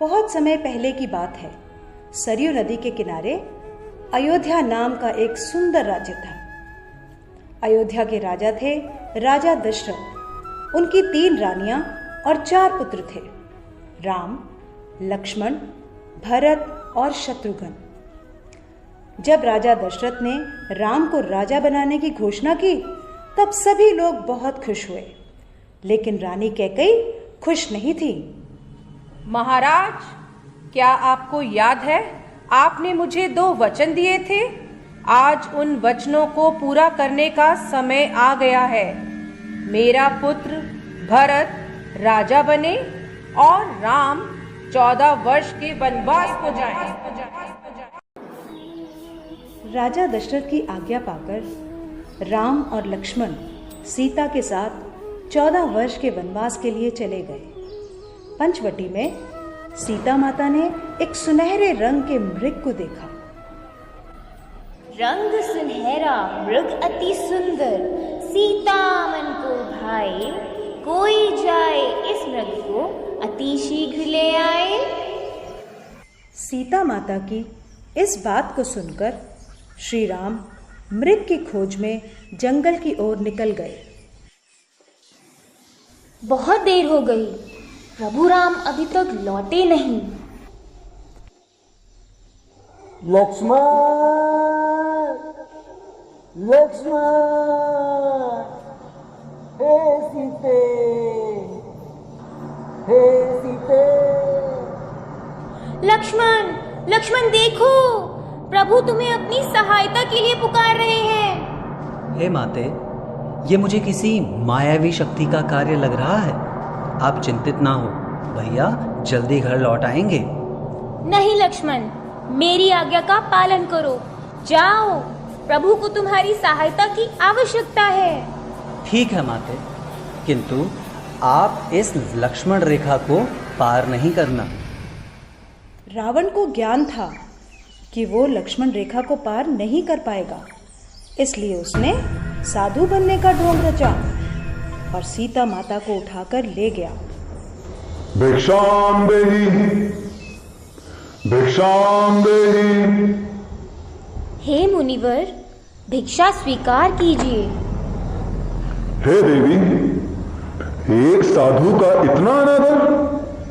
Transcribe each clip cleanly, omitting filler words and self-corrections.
बहुत समय पहले की बात है। सरयू नदी के किनारे अयोध्या नाम का एक सुंदर राज्य था। अयोध्या के राजा थे राजा दशरथ। उनकी 3 रानियां और 4 पुत्र थे, राम, लक्ष्मण, भरत और शत्रुघ्न। जब राजा दशरथ ने राम को राजा बनाने की घोषणा की तब सभी लोग बहुत खुश हुए, लेकिन रानी कैकेयी खुश नहीं थी। महाराज, क्या आपको याद है आपने मुझे 2 वचन दिए थे? आज उन वचनों को पूरा करने का समय आ गया है। मेरा पुत्र भरत राजा बने और राम 14 वर्ष के वनवास को जाए। राजा दशरथ की आज्ञा पाकर राम और लक्ष्मण सीता के साथ 14 वर्ष के वनवास के लिए चले गए। पंचवटी में सीता माता ने एक सुनहरे रंग के मृग को देखा। रंग सुनहरा मृग अति सुंदर, सीता मन को भाए, कोई जाए इस मृग को अति शीघ्र ले आए। सीता माता की इस बात को सुनकर श्री राम मृग की खोज में जंगल की ओर निकल गए। बहुत देर हो गई, प्रभु राम अभी तक लौटे नहीं। लक्ष्मण, लक्ष्मण, हे सीते, हे सीते। लक्ष्मण, लक्ष्मण देखो, प्रभु तुम्हें अपनी सहायता के लिए पुकार रहे हैं। हे माते, ये मुझे किसी मायावी शक्ति का कार्य लग रहा है। आप चिंतित ना हो, भैया जल्दी घर लौट आएंगे। नहीं लक्ष्मण, मेरी आज्ञा का पालन करो। जाओ, प्रभु को तुम्हारी सहायता की आवश्यकता है। ठीक है माते, किंतु आप इस लक्ष्मण रेखा को पार नहीं करना। रावण को ज्ञान था कि वो लक्ष्मण रेखा को पार नहीं कर पाएगा, इसलिए उसने साधु बनने का ढोंग रचा और सीता माता को उठाकर ले गया। भिक्षाम देहि, भिक्षाम देहि। हे मुनिवर, भिक्षा स्वीकार कीजिए। हे देवी, एक साधु का इतना अनादर,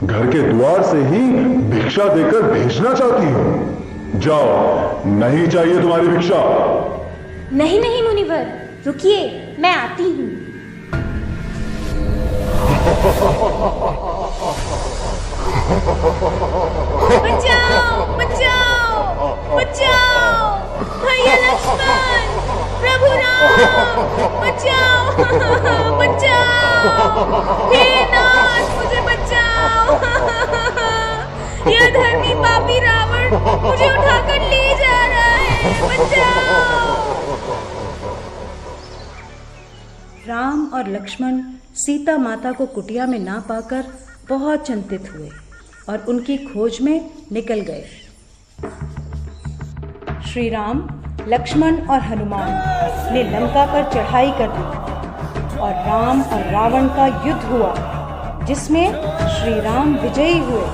घर के द्वार से ही भिक्षा देकर भेजना चाहती हो। जाओ, नहीं चाहिए तुम्हारी भिक्षा। नहीं नहीं मुनिवर, रुकिए, मैं आती हूँ। बचाओ, बचाओ, बचाओ, भैया लक्ष्मण, प्रभु राम, बचाओ, बचाओ, हे नाथ, मुझे बचाओ। यह धर्मी पापी रावण मुझे उठाकर ले जा रहा है, बचाओ। राम और लक्ष्मण सीता माता को कुटिया में ना पाकर बहुत चिंतित हुए और उनकी खोज में निकल गए। श्री राम, लक्ष्मण और हनुमान ने लंका पर चढ़ाई कर दी और राम और रावण का युद्ध हुआ, जिसमें श्री राम विजयी हुए।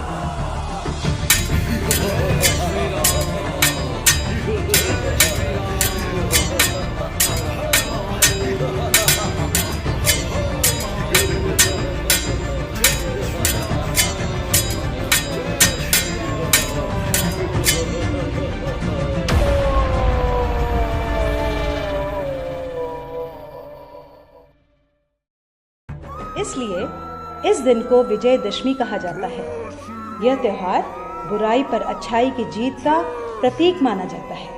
इसलिए इस दिन को विजयदशमी कहा जाता है। यह त्योहार बुराई पर अच्छाई की जीत का प्रतीक माना जाता है।